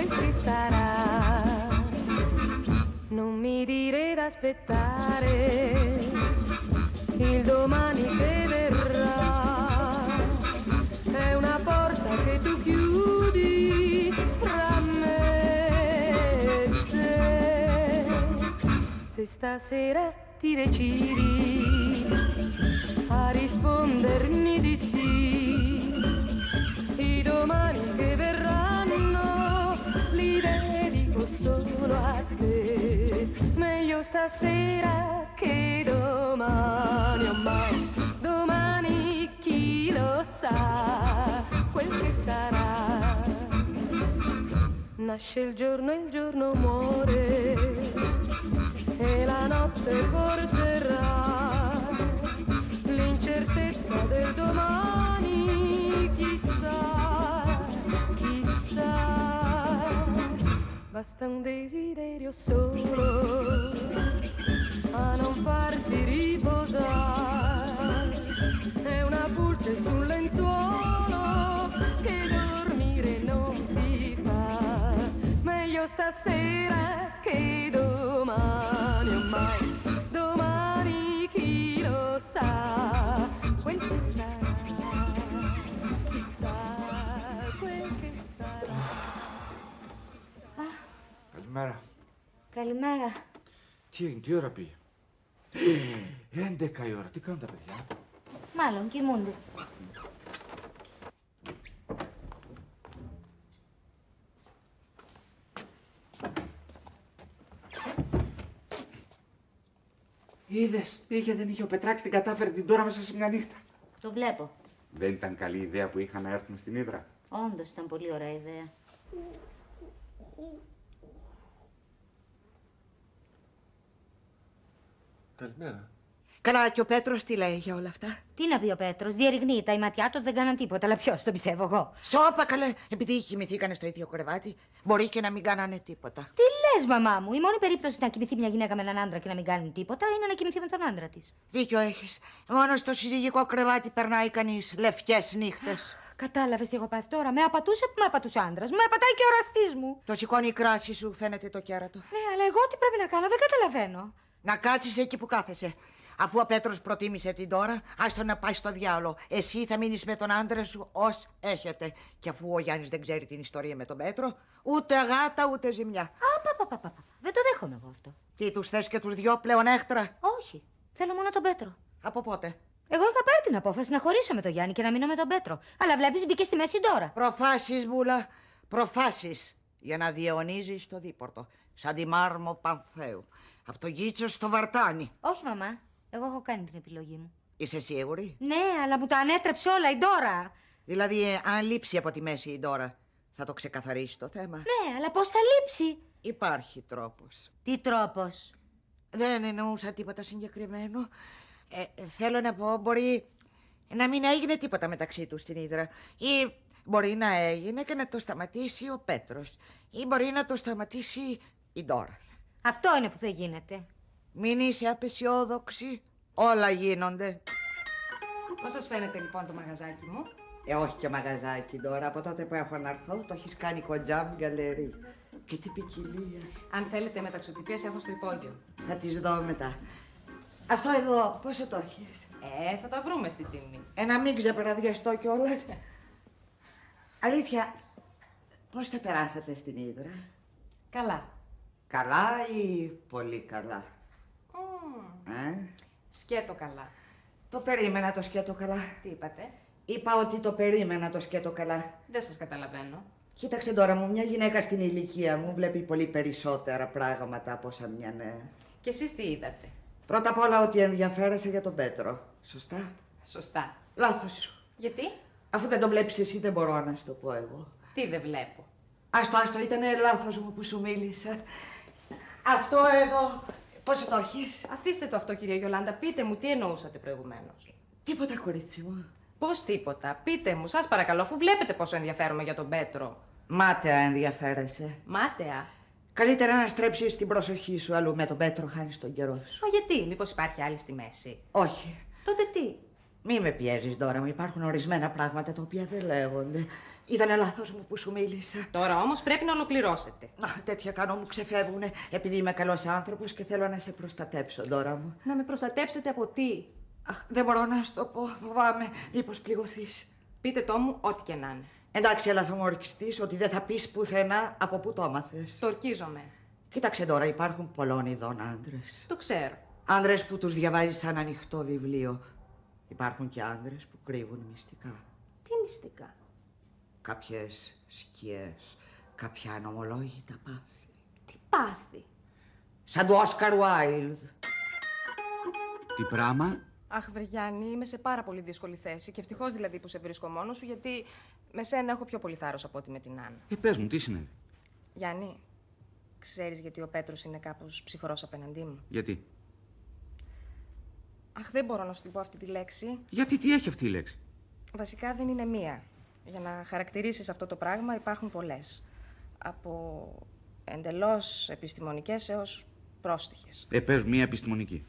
quel che sarà. Non mi dire d'aspettare il domani che verrà. È una porta che tu chiudi fra me e te. Se stasera ti decidi a rispondermi di sì, i domani che verranno li dedico solo a te. Meglio stasera che domani, oh mai, domani chi lo sa quel che sarà. Nasce il giorno muore e la notte porterà l'incertezza del domani, chissà, chissà. Basta un desiderio solo a non farti riposare. È una pulce sul lenzuolo che dormire non ti fa. Meglio stasera che domani, oh mai, domani chi lo sa quel che sarà, chissà quel che sarà. Καλημέρα. Καλημέρα. Τι έγινε, τι ώρα πήγε? 11 η ώρα. Τι κάνουν τα παιδιά? Μάλλον κοιμούνται. Είδες, είχε δεν είχε ο Πετράκης την κατάφερε την τώρα μέσα σε μια νύχτα. Το βλέπω. Δεν ήταν καλή ιδέα που είχαν να έρθουν στην Ύδρα? Όντως ήταν πολύ ωραία ιδέα. Καλημέρα. Καλά, και ο Πέτρος τι λέει για όλα αυτά? Τι να πει ο Πέτρος, διερευνεί, τα ηματιά του δεν κάναν τίποτα, αλλά ποιος το πιστεύω εγώ. Σώπα καλέ, επειδή κοιμηθήκανε στο ίδιο κρεβάτι, μπορεί και να μην κάνανε τίποτα. Τι λες, μαμά μου, η μόνη περίπτωση να κοιμηθεί μια γυναίκα με έναν άντρα και να μην κάνουν τίποτα είναι να κοιμηθεί με τον άντρα της. Δίκιο έχεις. Μόνο στο συζυγικό κρεβάτι περνάει κανείς λευκές νύχτες. Κατάλαβες τι έχω πάθει τώρα. Με απατούσε που με απατούσε άντρας. Με απατάει και ο εραστής μου. Το σηκώνει η κράση σου, φαίνεται το κέρατο. Ναι, αλλά εγώ τι πρέπει να κάνω, δεν καταλαβαίνω. Να κάτσεις εκεί που κάθεσαι. Αφού ο Πέτρος προτίμησε την τώρα, άστο να πάει στο διάολο. Εσύ θα μείνεις με τον άντρα σου ως έχετε. Και αφού ο Γιάννης δεν ξέρει την ιστορία με τον Πέτρο, ούτε γάτα ούτε ζημιά. Δεν το δέχομαι εγώ αυτό. Τι, τους θες και τους δυο πλέον έχτρα? Όχι. Θέλω μόνο τον Πέτρο. Από πότε? Εγώ είχα πάρει την απόφαση να χωρίσω με τον Γιάννη και να μείνω με τον Πέτρο. Αλλά βλέπεις, μπήκε στη μέση τώρα. Προφάσεις, Μπούλα, προφάσεις. Για να διαιωνίζεις το δίπορτο. Σαν τη Μάρμο Παμφέου. Από το Γίτσο στο Βαρτάνι. Όχι, μαμά. Εγώ έχω κάνει την επιλογή μου. Είσαι σίγουρη? Ναι, αλλά μου το ανέτρεψε όλα η Ντόρα. Δηλαδή, αν λείψει από τη μέση η Ντόρα, θα το ξεκαθαρίσει το θέμα? Ναι, αλλά πώς θα λείψει? Υπάρχει τρόπος. Τι τρόπος? Δεν εννοούσα τίποτα συγκεκριμένο. Θέλω να πω, μπορεί να μην έγινε τίποτα μεταξύ τους στην Ύδρα. Ή μπορεί να έγινε και να το σταματήσει ο Πέτρος. Ή μπορεί να το σταματήσει η Ντόρα. Αυτό είναι που δεν γίνεται. Μην είσαι απεσιόδοξη. Όλα γίνονται. Πώς σας φαίνεται λοιπόν το μαγαζάκι μου? Όχι και μαγαζάκι τώρα. Από τότε που έχω να έρθω, το έχεις κάνει κοντζάμ γκαλερί. Και τι ποικιλία. Αν θέλετε μεταξωτυπίες έχω στο υπόγειο. Θα τις δω μετά. Αυτό εδώ πόσο το έχεις? Θα τα βρούμε στη τιμή. Να μην ξεπεραδιαστώ κιόλας. Αλήθεια, πώς θα περάσατε στην Ύδρα? Καλά. Καλά ή πολύ καλά? Σκέτο καλά. Το περίμενα το σκέτο καλά. Τι είπατε? Είπα ότι το περίμενα το σκέτο καλά. Δεν σας καταλαβαίνω. Κοίταξε τώρα μου, μια γυναίκα στην ηλικία μου βλέπει πολύ περισσότερα πράγματα από σαν μια νέα. Και εσείς τι είδατε? Πρώτα απ' όλα ότι ενδιαφέρεσαι για τον Πέτρο. Σωστά? Σωστά. Λάθος σου. Γιατί? Αφού δεν τον βλέπεις εσύ δεν μπορώ να σου το πω εγώ. Τι δεν βλέπω? Άστο, ήτανε λάθος μου που σου μίλησα. Αυτό εδώ, πόσο το έχεις? Αφήστε το αυτό, κυρία Γιολάντα. Πείτε μου τι εννοούσατε προηγουμένως. Τίποτα, κορίτσι μου. Πώς τίποτα? Πείτε μου, σας παρακαλώ, αφού βλέπετε πόσο ενδιαφέρομαι για τον Πέτρο. Μάταια ενδιαφέρεσαι. Μάταια. Καλύτερα να στρέψεις την προσοχή σου αλλού. Με τον Πέτρο χάνεις τον καιρό σου. Μα γιατί, μήπως υπάρχει άλλη στη μέση? Όχι. Τότε τι? Μη με πιέζεις τώρα μου. Υπάρχουν ορισμένα πράγματα τα οποία δεν λέγονται. Ήτανε λάθος μου που σου μίλησα. Τώρα όμως πρέπει να ολοκληρώσετε. Τέτοια κάνω μου ξεφεύγουνε επειδή είμαι καλός άνθρωπος και θέλω να σε προστατέψω, Ντόρα μου. Να με προστατέψετε από τι? Αχ, δεν μπορώ να σου το πω. Φοβάμαι μήπως πληγωθείς. Πείτε το μου ό,τι και να είναι. Εντάξει, αλλά θα μου ορκιστείς ότι δεν θα πεις πουθενά από πού το έμαθες. Το ορκίζομαι. Κοίταξε τώρα, υπάρχουν πολλών ειδών άντρες. Το ξέρω. Άντρες που τους διαβάζεις σαν ανοιχτό βιβλίο. Υπάρχουν και άντρες που κρύβουν μυστικά. Τι μυστικά? Κάποιες σκιές, κάποια ανομολόγητα πάθη. Τι πάθη? Σαν του Όσκαρ Βάιλντ. Τι πράγμα? Αχ, Βρυγιάννη, είμαι σε πάρα πολύ δύσκολη θέση και ευτυχώς δηλαδή που σε βρίσκω μόνος σου, γιατί με σένα έχω πιο πολύ θάρρος από ότι με την Άννα. Πες μου, τι συνέβη? Γιάννη, ξέρεις γιατί ο Πέτρος είναι κάπως ψυχρός απέναντί μου? Γιατί? Αχ, δεν μπορώ να σου την πω αυτή τη λέξη. Γιατί, τι έχει αυτή η λέξη? Βασικά δεν είναι μία. Για να χαρακτηρίσεις αυτό το πράγμα υπάρχουν πολλές. Από εντελώς επιστημονικές έως πρόστιχες. Πες μία επιστημονική.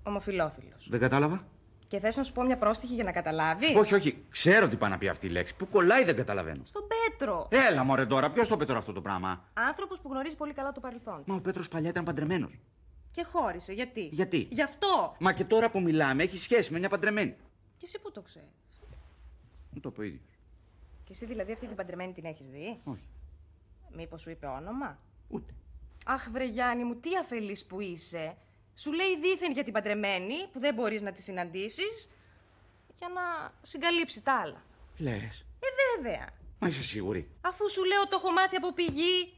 Ομοφυλόφιλος. Δεν κατάλαβα. Και θες να σου πω μια πρόστιχη για να καταλάβεις? Όχι, όχι. Ξέρω τι πάει να πει αυτή η λέξη. Πού κολλάει δεν καταλαβαίνω. Στον Πέτρο. Έλα, μωρέ τώρα, ποιος το είπε τώρα αυτό το πράγμα? Άνθρωπος που γνωρίζει πολύ καλά το παρελθόν. Μα ο Πέτρος παλιά ήταν παντρεμένος. Και χώρισε. Γιατί? Γιατί? Γι' αυτό. Μα και τώρα που μιλάμε έχει σχέση με μια παντρεμένη. Και εσύ πού το ξέρεις? Μου το είπε ο ίδιος. Και εσύ δηλαδή αυτή την παντρεμένη την έχεις δει? Όχι. Μήπως σου είπε όνομα? Ούτε. Αχ, βρε Γιάννη μου, τι αφελής που είσαι. Σου λέει δήθεν για την παντρεμένη που δεν μπορείς να τη συναντήσεις για να συγκαλύψει τα άλλα. Λες. Βέβαια. Μα είσαι σίγουρη? Αφού σου λέω το έχω μάθει από πηγή.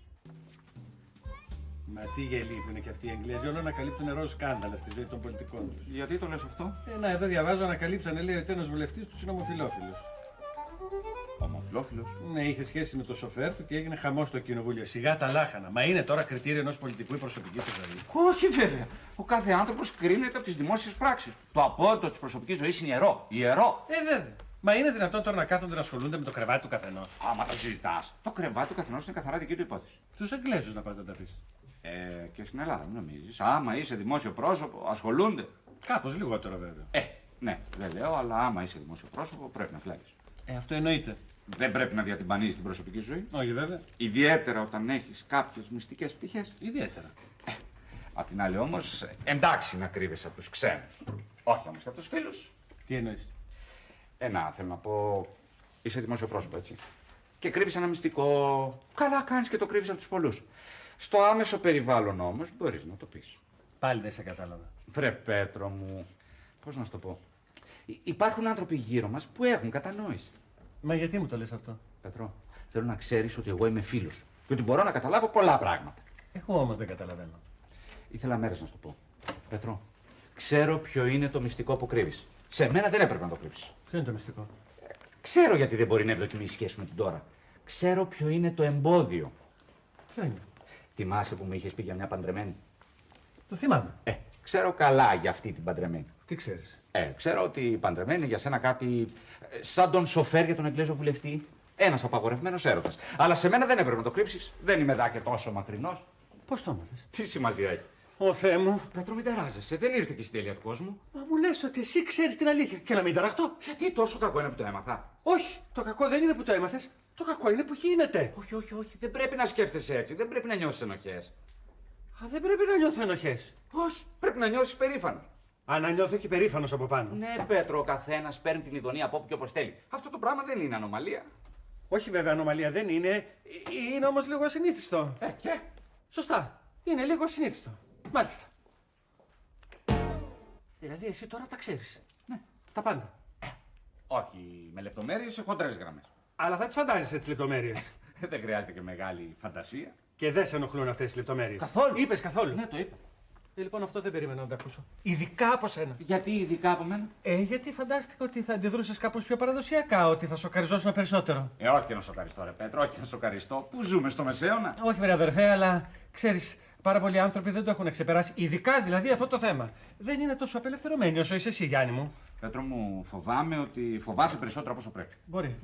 Μα τι γελοί που είναι και αυτοί οι Εγγλέζοι, όλο ανακαλύπτουν ροζ σκάνδαλα στη ζωή των πολιτικών του. Γιατί το λες αυτό? Να, εδώ διαβάζω, ανακαλύψανε λέει ότι ένας βουλευτής του είναι ομοφυλόφιλος. Ομοφυλόφιλος. Ναι, είχε σχέση με το σοφέρ του και έγινε χαμό στο κοινοβούλιο. Σιγά τα λάχανα. Μα είναι τώρα κριτήριο ενός πολιτικού η προσωπική του ζωή? Όχι, βέβαια. Ο κάθε άνθρωπος κρίνεται από τις δημόσιες πράξεις του. Το απόρριτο της προσωπικής ζωής είναι ιερό. Ιερό. Βέβαια. Μα είναι δυνατόν τώρα να κάθονται να ασχολούνται με το κρεβάτι του καθενός? Άμα το συζητάς. Το κρεβάτι του καθενός είναι καθαρά δική του υπόθεση. Τους Εγγλέζους να πας να τα πεις. Και στην Ελλάδα, μην νομίζεις. Άμα είσαι δημόσιο πρόσωπο, ασχολούνται. Κάπως λιγότερο βέβαια. Ναι, δεν λέω, αλλά άμα είσαι δημόσιο πρόσωπο, πρέπει να φλέγεις. Αυτό εννοείται. Δεν πρέπει να διατυμπανίζεις την προσωπική σου ζωή. Όχι βέβαια. Ιδιαίτερα όταν έχεις κάποιες μυστικές πτυχές. Ιδιαίτερα. Απ' την άλλη όμως, εντάξει να κρύβεσαι από τους ξένους. Όχι όμως από τους φίλους. Τι εννοείς? Θέλω να πω, είσαι δημόσιο πρόσωπο, έτσι. Και κρύβεις ένα μυστικό. Καλά κάνεις και το κρύβεις από τους πολλούς. Στο άμεσο περιβάλλον όμως μπορείς να το πεις. Πάλι δεν σε κατάλαβα. Βρε Πέτρο μου, πώς να σου το πω. Υπάρχουν άνθρωποι γύρω μας που έχουν κατανόηση. Μα γιατί μου το λες αυτό? Πέτρο, θέλω να ξέρεις ότι εγώ είμαι φίλος σου και ότι μπορώ να καταλάβω πολλά πράγματα. Εγώ όμως δεν καταλαβαίνω. Ήθελα μέρες να σου το πω. Πέτρο, ξέρω ποιο είναι το μυστικό που κρύβεις. Σε μένα δεν έπρεπε να το κρύψεις. Ποιο είναι το μυστικό? Ξέρω γιατί δεν μπορεί να ευδοκιμήσει η σχέση με την τώρα. Ξέρω ποιο είναι το εμπόδιο. Ποιο είναι? Θυμάσαι που μου είχες πει για μια παντρεμένη? Το θυμάμαι. Ξέρω καλά για αυτή την παντρεμένη. Τι ξέρεις? Ξέρω ότι η παντρεμένη είναι για σένα κάτι σαν τον σοφέρ για τον Εγγλέζο βουλευτή. Ένας απαγορευμένος έρωτας. Αλλά σε μένα δεν έπρεπε να το κρύψεις. Δεν είμαι δά και τόσο μακρινός. Πώς το έμαθες? Τι σημασία έχει? Ω Θεέ μου. Πέτρο, μην ταράζεσαι. Δεν ήρθε και στην τέλεια του κόσμου. Μα μου λες ότι εσύ ξέρεις την αλήθεια και να μην ταραχτώ. Γιατί τόσο κακό είναι που το έμαθα? Όχι, το κακό δεν είναι που το έμαθες. Το κακό είναι που γίνεται. Όχι, όχι, όχι. Δεν πρέπει να σκέφτεσαι έτσι. Δεν πρέπει να νιώσεις ενοχές. Δεν πρέπει να νιώθω ενοχές. Όχι. Πρέπει να νιώσεις περήφανο. Να νιώθω και περήφανος από πάνω. Ναι, Πέτρο, ο καθένας παίρνει την ειδονία από όπου και όπως θέλει. Αυτό το πράγμα δεν είναι ανομαλία. Όχι βέβαια, ανομαλία δεν είναι. Είναι όμως λίγο ασυνήθιστο. Και? Σωστά. Είναι λίγο ασυνήθιστο. Μάλιστα. Δηλαδή εσύ τώρα τα ξέρεις. Ναι. Τα πάντα. Όχι με λεπτομέρειες, σε χοντρές γραμμές. Αλλά θα τις φαντάζεσαι τις λεπτομέρειες. Δεν χρειάζεται και μεγάλη φαντασία. Και δεν σε ενοχλούν αυτές τις λεπτομέρειες. Καθόλου. Είπες καθόλου. Ναι, το είπα. Λοιπόν, αυτό δεν περίμενα να το ακούσω. Ειδικά από σένα. Γιατί ειδικά από μένα? Γιατί φαντάστηκα ότι θα αντιδρούσες κάπως πιο παραδοσιακά, ότι θα σοκαριζόσουν περισσότερο. Όχι να σοκαριστώ, ρε Πέτρο, όχι να σοκαριστώ. Πού ζούμε, στο Μεσαίωνα? Όχι, βρε αδερφέ, αλλά ξέρεις, πάρα πολλοί άνθρωποι δεν το έχουν ξεπεράσει. Ειδικά δηλαδή αυτό το θέμα. Δεν είναι τόσο απελευθερωμένοι όσο είσαι εσύ, Γιάννη μου. Πέτρο μου, φοβάμαι ότι φοβάσαι περισσότερο από όσο πρέπει. Μπορεί.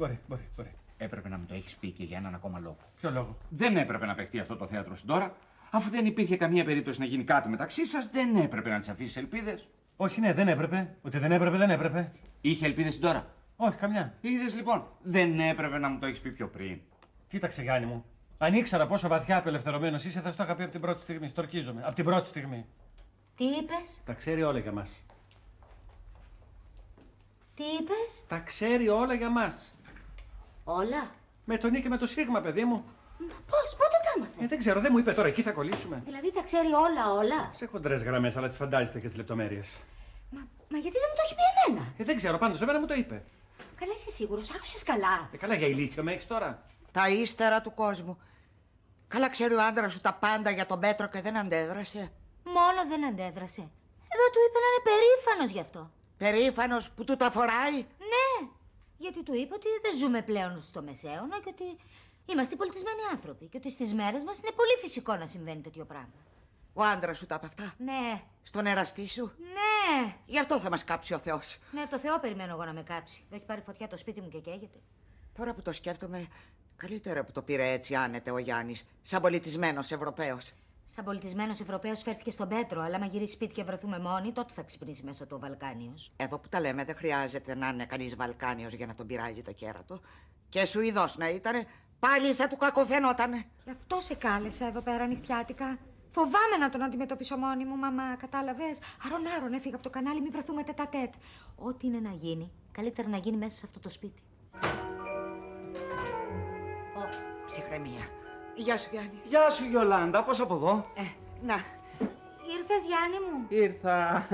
Έπρεπε να μου το έχεις πει και για έναν ακόμα λόγο. Ποιο λόγο? Δεν έπρεπε να παιχτεί αυτό το θέατρο στην τώρα. Αφού δεν υπήρχε καμία περίπτωση να γίνει κάτι μεταξύ σας, δεν έπρεπε να τις αφήσεις ελπίδες. Όχι, ναι, δεν έπρεπε. Ότι δεν έπρεπε. Είχε ελπίδες στην τώρα? Όχι, καμιά. Είδες λοιπόν, δεν έπρεπε να μου το έχεις πει πιο πριν. Κοίταξε, Γιάννη μου. Αν ήξερα πόσο βαθιά απελευθερωμένο είσαι, θα σου το είχα πει από την πρώτη στιγμή. Στορκίζομαι. Από την πρώτη στιγμή. Τι είπες? Τα ξέρει όλα για μας. Τι είπες? Τα ξέρει όλα για μας. Όλα. Με τον Νί και με το Σίγμα, παιδί μου. Πώς, πότε τα έμαθε? Δεν ξέρω, δεν μου είπε τώρα, εκεί θα κολλήσουμε. Δηλαδή τα ξέρει όλα. Σε χοντρές γραμμές, αλλά τις φαντάζεστε και τις λεπτομέρειες. Μα γιατί δεν μου το έχει πει εμένα? Δεν ξέρω, πάντως εμένα μου το είπε. Καλά, είσαι σίγουρος, άκουσες καλά? Καλά, για ηλίθιο με έχεις τώρα. Τα ύστερα του κόσμου. Καλά ξέρει ο άντρας σου τα πάντα για τον Πέτρο και δεν αντέδρασε. Μόνο δεν αντέδρασε. Εδώ του είπε να είναι περήφανος γι' αυτό. Περήφανος που του τα φοράει. Ναι, γιατί του είπε ότι δεν ζούμε πλέον στο Μεσαίωνα και ότι είμαστε πολιτισμένοι άνθρωποι και ότι στις μέρες μας είναι πολύ φυσικό να συμβαίνει τέτοιο πράγμα. Ο άντρας σου τα είπε αυτά. Ναι, Στον εραστή σου. ναι. Γι' αυτό θα μας κάψει ο Θεός. Ναι, το Θεό περιμένω εγώ να με κάψει. Δεν έχει πάρει φωτιά το σπίτι μου και καίγεται. Τώρα που το σκέφτομαι, καλύτερα που το πήρε έτσι άνετε ο Γιάννης, σαν πολιτισμένος Ευρωπαίος. Σαν πολιτισμένος Ευρωπαίος φέρθηκε στον Πέτρο, αλλά άμα γυρίσει σπίτι και βρεθούμε μόνοι, τότε θα ξυπνήσει μέσα του ο Βαλκάνιος. Εδώ που τα λέμε, δεν χρειάζεται να είναι κανείς Βαλκάνιος για να τον πειράζει το κέρατο. Και Σουηδός να ήτανε, πάλι θα του κακοφαινότανε. Γι' αυτό σε κάλεσα εδώ πέρα νυχτιάτικα. Φοβάμαι να τον αντιμετωπίσω μόνη μου, μαμά, κατάλαβες. Άρον έφυγα από το κανάλι, μην βρεθούμε τέτα-τέτ. Ό,τι είναι να γίνει, καλύτερα να γίνει μέσα σε αυτό το σπίτι. Ψυχραιμία. Γεια σου, Γιάννη. Γεια σου Γιολάντα, πώς από εδώ? Να. Ήρθες, Γιάννη μου? Ήρθα.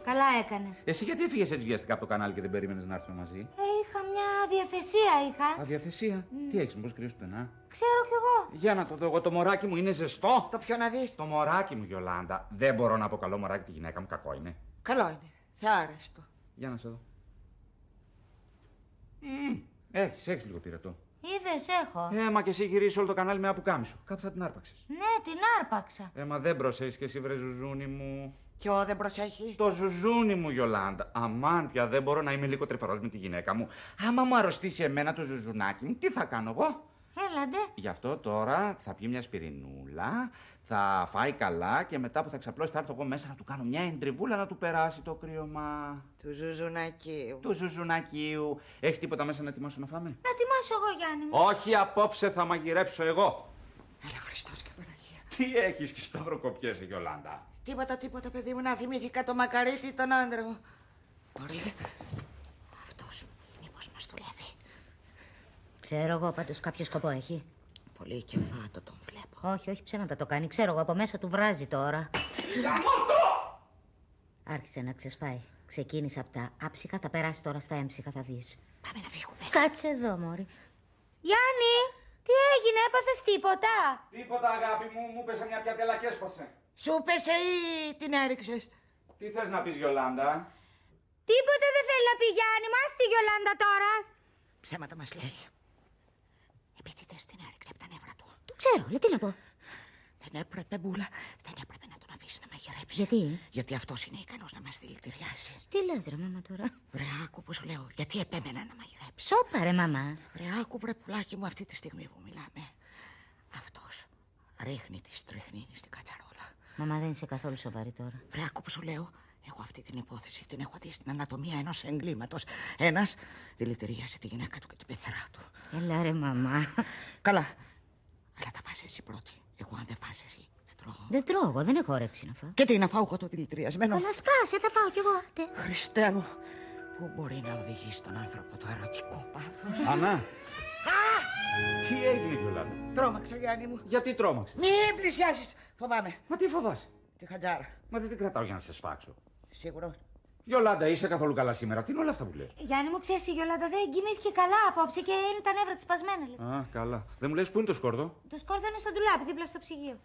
Καλά έκανες. Εσύ γιατί έφυγες έτσι βιαστικά από το κανάλι και δεν περίμενες να έρθουμε μαζί? Είχα μια διαθεσία, είχα. Αδιαθεσία. Τι έχεις, μήπως κρύος πουθενά? Ξέρω κι εγώ. Για να το δω εγώ, το μωράκι μου είναι ζεστό. Το πιο να δεις. Το μωράκι μου, Γιολάντα. Δεν μπορώ να αποκαλώ μωράκι τη γυναίκα μου, κακό είναι. Καλό είναι. Θεάρεστο. Για να σε δω. Έχεις λίγο πυρετό. Είδες, έχω. Μα και εσύ γυρίζεις όλο το κανάλι με απουκάμισο. Κάπου θα την άρπαξες. Ναι, την άρπαξα. Μα δεν προσέχεις και εσύ, βρε ζουζούνι μου. Ποιο δεν προσέχει. Το ζουζούνι μου, Γιολάντα. Αμάν πια δεν μπορώ να είμαι λίγο τρυφερός με τη γυναίκα μου. Άμα μου αρρωστήσει εμένα το ζουζουνάκι μου, τι θα κάνω εγώ? Έλαντε. Γι' αυτό τώρα θα πιει μια σπιρινούλα, θα φάει καλά και μετά που θα ξαπλώσει θα έρθω εγώ μέσα να του κάνω μια εντριβούλα να του περάσει το κρύωμα. Του ζουζουνακίου. Του ζουζουνακίου. Έχει τίποτα μέσα να ετοιμάσω να φάμε? Να ετοιμάσω εγώ, Γιάννη μου. Όχι, απόψε θα μαγειρέψω εγώ. Έλα, Χριστός και Παναγία. Τι έχεις και σταυροκοπιέσαι, Γιολάντα? Τίποτα, παιδί μου, να θυμήθηκα το μακαρίτι τον άντρα μου. Μπορεί. Αυτός μήπως μας δουλεύει. Ξέρω εγώ, πάντως κάποιο σκοπό έχει. Πολύ κεφάτο τον βλέπω. Όχι, ψέματα το κάνει. Ξέρω εγώ, από μέσα του βράζει τώρα. Άρχισε να ξεσπάει. Ξεκίνησε από τα άψυχα, θα περάσει τώρα στα έμψυχα, θα δεις. Πάμε να φύγουμε. Κάτσε εδώ, μωρή. Γιάννη, τι έγινε, έπαθες τίποτα? Τίποτα, αγάπη μου, μου πέσε μια πιατέλα και έσπασε. Σου πέσε ή την έριξες? Τι θες να πεις, Γιολάντα? Τίποτα δεν θέλει να πει, Γιάννη, μας τη Γιολάντα τώρα. Ψέματα μας λέει. Επίτηδες την έριξε από τα νεύρα του. Το ξέρω, λέει, τι να πω. Δεν έπρεπε, Μπούλα, δεν έπρεπε να τον αφήσει να μαγειρέψει. Γιατί? Γιατί αυτός είναι ικανός να μας δηλητηριάσει. Τι λες, ρε, μάμα, τώρα? Βρε, άκου που σου λέω, γιατί επέμενα να μαγειρέψει. Σώπα, ρε, μαμά. Βρε, άκου, βρε, πουλάκι μου, αυτή τη στιγμή που μιλάμε. Αυτός ρίχνει τη στριχνίνη στην κατσαρόλα. Μαμά, δεν είσαι καθόλου σοβαρή τώρα. Βρε, άκου που σου λέω, εγώ αυτή την υπόθεση την έχω δει στην ανατομία ενός εγκλήματος. Ένας δηλητηρίασε τη γυναίκα του και την πεθερά του. Έλα, ρε, μαμά. Καλά, αλλά θα φας εσύ πρώτη. Εγώ αν δεν φας εσύ, δεν τρώω. Δεν τρώω εγώ, δεν έχω όρεξη να φάω. Και τι, να φάω εγώ το δηλητηριασμένο? Αλλά σκάσε, θα φάω κι εγώ. Άντε. Χριστέ μου, πού μπορεί να οδηγήσει τον άνθρωπο το ερωτικό πάθος. Ανά. Τι έγινε, Γιολάντα? Τρόμαξα, Γιάννη μου. Γιατί τρόμαξε? Μην πλησιάσεις, φοβάμαι. Μα τι φοβάσαι? Τη χατζάρα. Μα δεν την κρατάω για να σε σφάξω. Σίγουρο. Γιολάντα, είσαι καθόλου καλά σήμερα? Τι είναι όλα αυτά που λες? Γιάννη μου, ξέρεις, η Γιολάντα δεν κοιμήθηκε καλά απόψε και είναι τα νεύρα της σπασμένα, λέει. Α, καλά. Δεν μου λες πού είναι το σκόρδο? Το σκόρδο είναι στο ντουλάπι, δίπλα στο ψυγείο.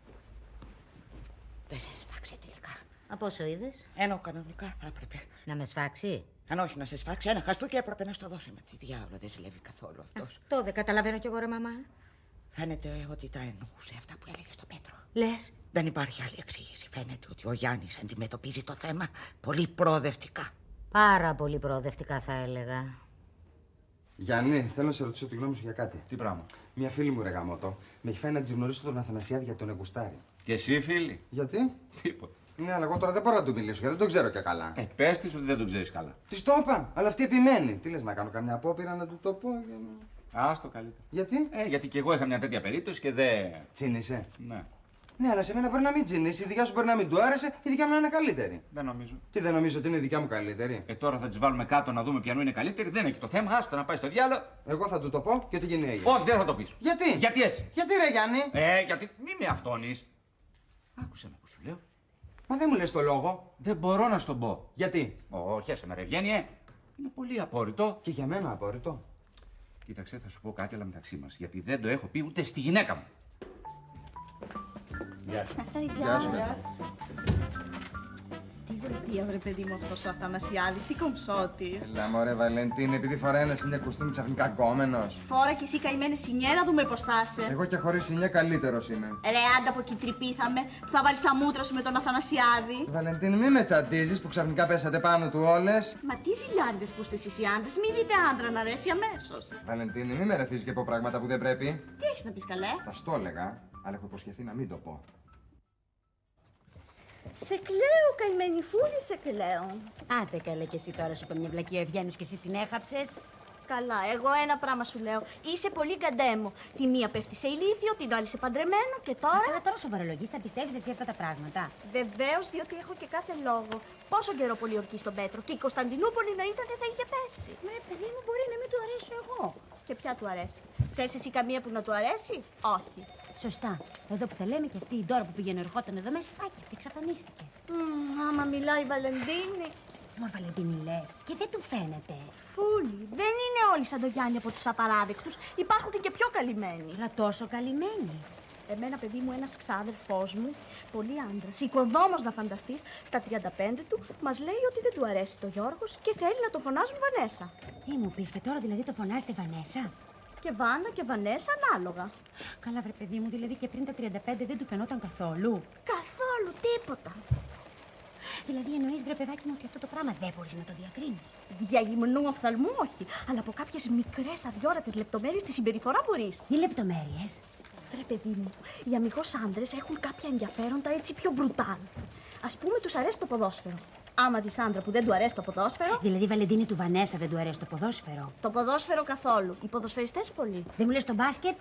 Δεν σε σφάξει τελικά. Από όσο είδες? Ενώ κανονικά θα έπρεπε. Να με σφάξει? Αν όχι να σε σφάξει, ένα χαστούκι έπρεπε να στο δώσει. Με τι διάολο δεν ζηλεύει καθόλου αυτός. Το δεν καταλαβαίνω κι εγώ, ρε, μαμά. Φαίνεται ότι τα εννοούσε αυτά που έλεγε στο Πέτρο. Λες? Δεν υπάρχει άλλη εξήγηση. Φαίνεται ότι ο Γιάννης αντιμετωπίζει το θέμα πολύ προοδευτικά. Πάρα πολύ προοδευτικά, θα έλεγα. Γιάννη, θέλω να σε ρωτήσω τη γνώμη σου για κάτι. Τι πράγμα? Μια φίλη μου, ρε γαμώτο, με έχει φάει να τη γνωρίσω τον Αθανασιάδη για τον Εγκουστάρη. Και εσύ, φίλοι? Γιατί? Τίποτα. Ναι, αλλά εγώ τώρα δεν μπορώ να του μιλήσω γιατί δεν τον ξέρω και καλά. Πες της ότι δεν τον ξέρεις καλά. Τη το είπα, αλλά αυτή επιμένει. Τι λες, να κάνω καμιά απόπειρα να του το πω? Άστο καλύτερα. Γιατί? Γιατί και εγώ είχα μια τέτοια περίπτωση και δεν. Τσίνησε. Ναι. Ναι, αλλά σε μένα μπορεί να μην τσίνησε. Η δικιά σου μπορεί να μην του άρεσε, η δικιά μου να είναι καλύτερη. Δεν νομίζω. Τι δεν νομίζω ότι είναι η δικιά μου καλύτερη? Τώρα θα τις βάλουμε κάτω να δούμε ποιανού είναι καλύτερη. Δεν είναι και το θέμα. Άστο να πάει στο διάλογο. Εγώ θα του το πω και ό,τι γίνει έγινε. Όχι, δεν θα το πεις. Γιατί? Γιατί έτσι. Γιατί ρε Γιάννη? Γιατί μη με αυτόνεις. Άκουσε με που σου λέω. Μα δεν μου λες το λόγο. Δεν μπορώ να στον πω. Γιατί? Όχι, έσε με ρε Ευγένειε. Είναι πολύ απόρριτο. Και για μένα απόρριτο. Κοίταξε, θα σου πω κάτι αλλά μεταξύ μας. Γιατί δεν το έχω πει ούτε στη γυναίκα μου. Γεια σας. Γεια σου. Τι δελτία, βρε παιδί μου, αυτός ο Αθανασιάδης, τι κομψότης. Έλα μωρέ Βαλεντίνη, επειδή φοράει ένα σινιά κουστούμι ξαφνικά κόμενος. Φόρα κι εσύ καημένη σινιέ να δούμε πως θα είσαι. Εγώ και χωρίς σινιά καλύτερος είμαι. Ρε, άντα από εκεί τρυπήθαμε, που θα βάλεις τα μούτρα σου με τον Αθανασιάδη. Βαλεντίνη, μη με τσαντίζεις που ξαφνικά πέσατε πάνω του όλες. Μα τι ζηλιάριδες που είστε εσείς οι άντρες, μη δείτε άντρα να αρέσει αμέσως. Βαλεντίνη, μη με ρεθείς και από πράγματα που δεν πρέπει. Τι έχεις να πεις καλέ? Θα στο έλεγα, αλλά έχω υποσχεθεί να μην το πω. Σε κλαίω, καημένη φούλη, σε κλαίω. Άντε καλέ και εσύ τώρα σου είπε μια βλακία Ευγένης και εσύ την έχαψες. Καλά, εγώ ένα πράγμα σου λέω. Είσαι πολύ γκαντέμο. Τη μία πέφτει σε ηλίθιο, την άλλη σε παντρεμένο και τώρα. Καλά, τώρα σοβαρολογείς, θα πιστεύεις εσύ αυτά τα πράγματα. Βεβαίως, διότι έχω και κάθε λόγο. Πόσο καιρό πολιορκεί στον Πέτρο και η Κωνσταντινούπολη να ήταν θα είχε πέσει. Μα παιδί μου, μπορεί να μην του αρέσω εγώ. Και ποια του αρέσει? Ξέρεις εσύ καμία που να του αρέσει? Όχι. Σωστά. Εδώ που τα λέμε και αυτή η Ντόρα που πήγαινε ερχόταν εδώ μέσα, πάει και αυτή εξαφανίστηκε. Άμα μιλάει η Βαλεντίνη. Μωρ Βαλεντίνη λες, και δεν του φαίνεται. Φούλη, δεν είναι όλοι σαν το Γιάννη από τους απαράδεκτους. Υπάρχουν και πιο καλυμμένοι. Αλλά τόσο καλυμμένη. Εμένα, παιδί μου, ένας ξάδερφός μου, πολύ άντρας, οικοδόμος να φανταστείς, στα 35 του, μας λέει ότι δεν του αρέσει το Γιώργος και θέλει να το φωνάζουν Βανέσα. Μου πεις και τώρα δηλαδή το φωνάζετε Βανέσα. Και Βάνα και Βανέσα ανάλογα. Καλά βρε παιδί μου, δηλαδή και πριν τα 35 δεν του φαινόταν καθόλου. Καθόλου τίποτα. Δηλαδή εννοείς βρε παιδάκι μου ότι αυτό το πράγμα δεν μπορείς να το διακρίνεις. Για γυμνού οφθαλμού όχι, αλλά από κάποιες μικρές αδιόρατες λεπτομέρειες στη συμπεριφορά μπορείς. Τι λεπτομέρειες? Βρε παιδί μου, οι αμιγώς άντρες έχουν κάποια ενδιαφέροντα έτσι πιο μπρουτάλ. Ας πούμε τους αρέσει το ποδόσφαιρο. Άμα δεις άντρα που δεν του αρέσει το ποδόσφαιρο. Δηλαδή Βαλεντίνη του Βανέσα δεν του αρέσει το ποδόσφαιρο. Το ποδόσφαιρο καθόλου. Οι ποδοσφαιριστές πολύ. Δεν μου λες το μπάσκετ?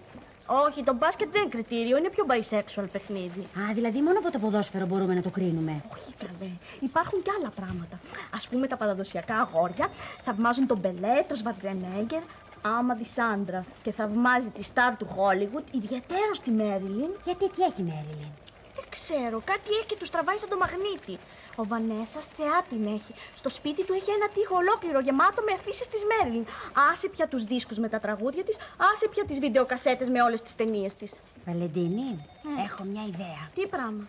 Όχι, το μπάσκετ δεν είναι κριτήριο, είναι πιο bisexual παιχνίδι. Α, δηλαδή μόνο από το ποδόσφαιρο μπορούμε να το κρίνουμε. Όχι καλέ, υπάρχουν κι άλλα πράγματα. Ας πούμε τα παραδοσιακά αγόρια θαυμάζουν τον Μπελέ, τον Σβαρτζενέγκερ. Άμα δεις άντρα και θαυμάζει τη στάρ του Χόλιγουτ, ιδιαίτερος τη Μέριλιν. Γιατί τι έχει η Μέριλιν? Δεν ξέρω, κάτι έχει και του τραβάει σαν το μαγνήτη. Ο Βανέσας θεά την έχει. Στο σπίτι του έχει ένα τοίχο ολόκληρο γεμάτο με αφήσεις της Μέριλιν. Άσε πια τους δίσκους με τα τραγούδια της, άσε πια τις βιντεοκασέτες με όλες τις ταινίες της. Βαλεντίνη, έχω μια ιδέα. Τι πράγμα?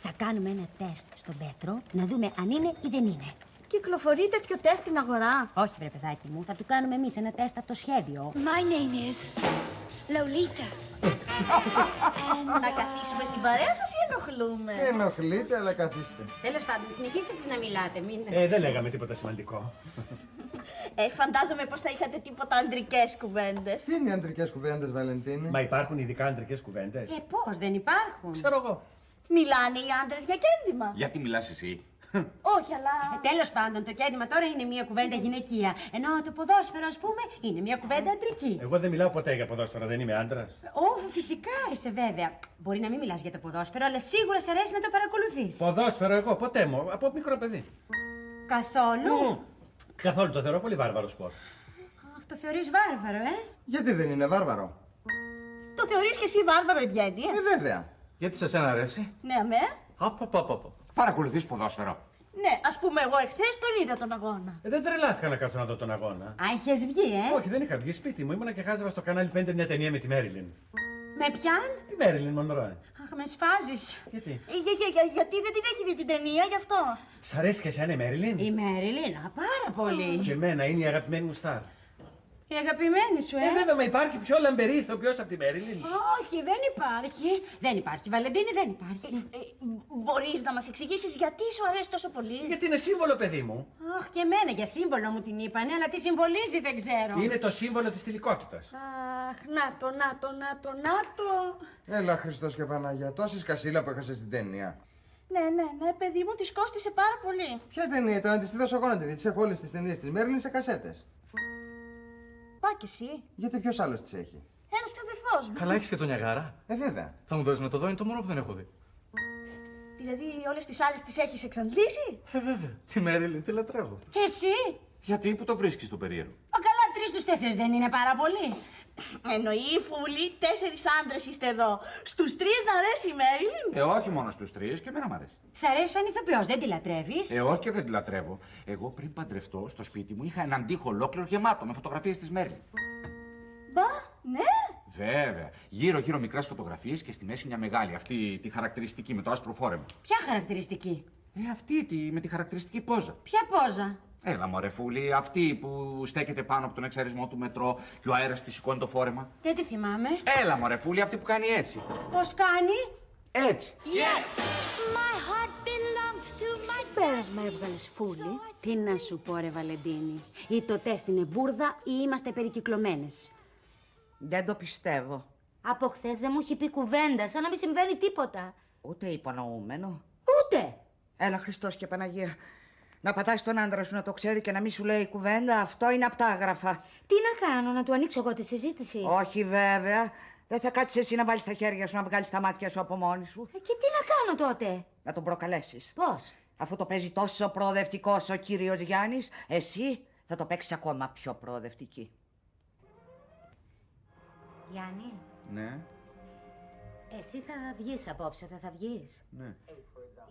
Θα κάνουμε ένα τεστ στον Πέτρο να δούμε αν είναι ή δεν είναι. Κυκλοφορεί τέτοιο τεστ στην αγορά? Όχι, βρε παιδάκι μου, θα του κάνουμε εμείς ένα τεστ από το σχέδιο. My name is Lolita. Να καθίσουμε στην παρέα σας ή ενοχλούμε? Ενοχλείτε, αλλά καθίστε. Τέλος πάντων, συνεχίστε εσείς να μιλάτε, μην... Δεν λέγαμε τίποτα σημαντικό. Φαντάζομαι πως θα είχατε τίποτα αντρικές κουβέντες. Τι είναι οι αντρικές κουβέντες, Βαλεντίνη? Μα υπάρχουν ειδικά αντρικές κουβέντες? Πώς δεν υπάρχουν? Ξέρω εγώ. Μιλάνε οι άντρες για κέντημα? Γιατί μιλάς εσύ? Όχι, αλλά... Τέλος πάντων, το κέντημα τώρα είναι μια κουβέντα γυναικεία. Ενώ το ποδόσφαιρο, ας πούμε, είναι μια κουβέντα αντρική. Εγώ δεν μιλάω ποτέ για ποδόσφαιρο, δεν είμαι άντρας. Φυσικά είσαι βέβαια. Μπορεί να μην μιλάς για το ποδόσφαιρο, αλλά σίγουρα σ' αρέσει να το παρακολουθείς. Ποδόσφαιρο εγώ, ποτέ μου, από μικρό παιδί. Καθόλου. Καθόλου, το θεωρώ πολύ βάρβαρο σπορ. Αχ, το θεωρείς βάρβαρο, Γιατί δεν είναι βάρβαρο? Το θεωρείς και εσύ βάρβαρο, Ευγένεια? Βέβαια. Γιατί σε σένα αρέσει? Ναι, αμέ. Παρακολουθείς ποδόσφαιρο? Ναι, ας πούμε εγώ εχθές τον είδα τον αγώνα. Δεν τρελάθηκα να κάτσω να δω τον αγώνα. Α, είχες βγει, Όχι, δεν είχα βγει σπίτι μου. Ήμουνα και χάζευα στο κανάλι 5 μια ταινία με τη Μέριλιν. Με ποιαν? Τη Μέριλιν Μονρόε. Αχ, με σφάζεις. Γιατί? Γιατί δεν την έχει δει την ταινία, γι' αυτό. Σ' αρέσει και εσένα η Μέριλιν? Η Μέριλιν, πάρα πολύ. Και εμένα είναι η αγαπημένη μου στάρ. Η αγαπημένη σου, Βέβαια, μα υπάρχει πιο λαμπερή ηθοποιός από τη Μέριλιν. Όχι, δεν υπάρχει. Δεν υπάρχει, Βαλεντίνη, δεν υπάρχει. Μπορείς να μας εξηγήσεις γιατί σου αρέσει τόσο πολύ? Γιατί είναι σύμβολο, παιδί μου. Αχ, και εμένα για σύμβολο μου την είπανε, αλλά τι συμβολίζει δεν ξέρω. Είναι το σύμβολο της θηλυκότητας. Αχ, να το. Έλα, Χριστός και Παναγία, τόση σκασίλα που έχασε στην ταινία. Ναι, παιδί μου, της κόστισε πάρα πολύ. Ποια ταινία ήταν, να τη δώσω εγώ να τη δει. Τις έχω όλες τις ταινίες της Μέρλιν σε κασέτες. Πά κι εσύ. Γιατί ποιος άλλος τις έχει? Ένας ξαδερφός μου. Καλά, έχεις και τον Νιαγάρα. Βέβαια. Θα μου δώσεις να το δω, είναι το μόνο που δεν έχω δει. Δηλαδή όλες τις άλλες τις έχεις εξαντλήσει. Βέβαια. Τη Μέριλιν τη λατρεύω. Και εσύ. Γιατί, που το βρίσκεις το περίεργο? Καλά, 3 στους 4 δεν είναι πάρα πολύ. Εννοεί, Φούλη, 4 άντρες είστε εδώ. Στους 3 να αρέσει η Μέριλιν. Όχι μόνο στους 3, και εμένα μ' αρέσει. Σ' αρέσει σαν ηθοποιός, δεν τη λατρεύεις? Όχι και δεν τη λατρεύω. Εγώ πριν παντρευτώ, στο σπίτι μου είχα έναν τοίχο ολόκληρο γεμάτο με φωτογραφίες της Μέρλιν. Μπα, ναι. Βέβαια. Γύρω-γύρω μικρές φωτογραφίες και στη μέση μια μεγάλη, αυτή τη χαρακτηριστική με το άσπρο φόρεμα. Ποια χαρακτηριστική? Αυτή με τη χαρακτηριστική πόζα. Ποια πόζα? Έλα μωρέ Φούλη, αυτή που στέκεται πάνω από τον εξαρισμό του μετρό και ο αέρας τη σηκώνει το φόρεμα. Δεν τη θυμάμαι. Έλα μωρέ Φούλη, αυτή που κάνει έτσι. Πώς κάνει? Έτσι. Yes! My heart belongs to my Πέρασμα έβγαλες, Φούλη. Τι να σου πω ρε Βαλεντίνη. Ή το τεστ είναι μπουρδα ή είμαστε περικυκλωμένες. Δεν το πιστεύω. Από χθες δεν μου έχει πει κουβέντα, σαν να μην συμβαίνει τίποτα. Ούτε υπονοούμενο. Ούτε. Έλα, Χριστός και Παναγία. Να πατάς τον άντρα σου να το ξέρει και να μην σου λέει κουβέντα, αυτό είναι απ' τα άγραφα. Τι να κάνω, να του ανοίξω εγώ τη συζήτηση? Όχι, βέβαια. Δεν θα κάτσεις εσύ να βάλεις τα χέρια σου, να βγάλεις τα μάτια σου από μόνη σου. Και τι να κάνω τότε? Να τον προκαλέσεις. Πώς? Αφού το παίζει τόσο προοδευτικός ο κύριος Γιάννης, εσύ θα το παίξεις ακόμα πιο προοδευτική. Γιάννη, Ναι, εσύ θα βγεις απόψε, θα βγεις? ναι,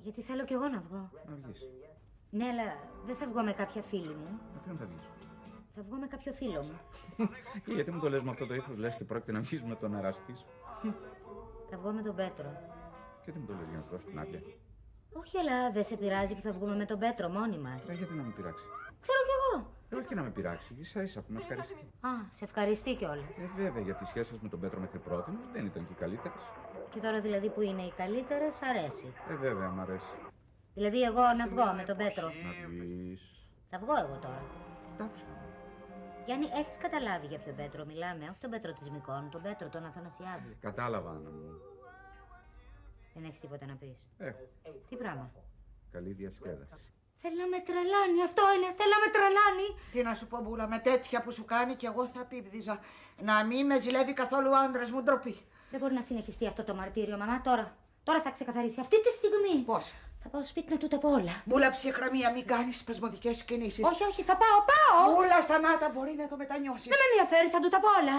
Γιατί θέλω κι εγώ να βγω. να βγεις. Ναι, αλλά δεν θα βγω με κάποια φίλη μου. Με ποιον θα βγεις? Θα βγω με κάποιο φίλο μου. Και γιατί μου το λες με αυτό το ύφος, λες και πρόκειται να βγεις με τον εραστή σου? Θα βγω με τον Πέτρο. Και τι μου το λες για να σου δώσω την άδεια? Όχι, αλλά δεν σε πειράζει που θα βγούμε με τον Πέτρο μόνοι μας. Γιατί να με πειράξει? Ξέρω κι εγώ. Όχι και να με πειράξει, ίσα ίσα που με ευχαριστεί. Α, σε ευχαριστεί κιόλας. Βέβαια, γιατί οι σχέσεις με τον Πέτρο μέχρι πρώτη δεν ήταν και οι καλύτερες. Και τώρα δηλαδή που είναι οι καλύτερες, αρέσει. Βέβαια, μ' αρέσει. Δηλαδή εγώ να βγω με τον Πέτρο. Να βγεις. Θα βγω εγώ τώρα. Εντάξει. Γιάννη, έχεις καταλάβει για ποιο Πέτρο μιλάμε? Όχι τον Πέτρο της Μικόνου, τον Πέτρο τον Αθανασιάδη. Κατάλαβα, Άννα μου. Δεν έχεις τίποτα να πεις? Έχω. Τι πράγμα? Καλή διασκέδαση. Θέλει να με τρελάνει, αυτό είναι, θέλει να με τρελάνει. Τι να σου πω, Μπούλα, με τέτοια που σου κάνει κι εγώ θα πήπδιζα. Να μην με ζηλεύει καθόλου ο άντρας μου, ντροπή. Δεν μπορεί να συνεχιστεί αυτό το μαρτύριο, μαμά, τώρα. Τώρα θα ξεκαθαρίσει, αυτή τη στιγμή. Πώς? Θα πάω σπίτι να του τα πω όλα. Μπούλα, ψυχραιμία, μην κάνεις σπασμωδικές κινήσεις. Όχι, όχι, θα πάω. Μπούλα, σταμάτα, μπορεί να το μετανιώσει. Δεν με ενδιαφέρει, θα του τα πω όλα.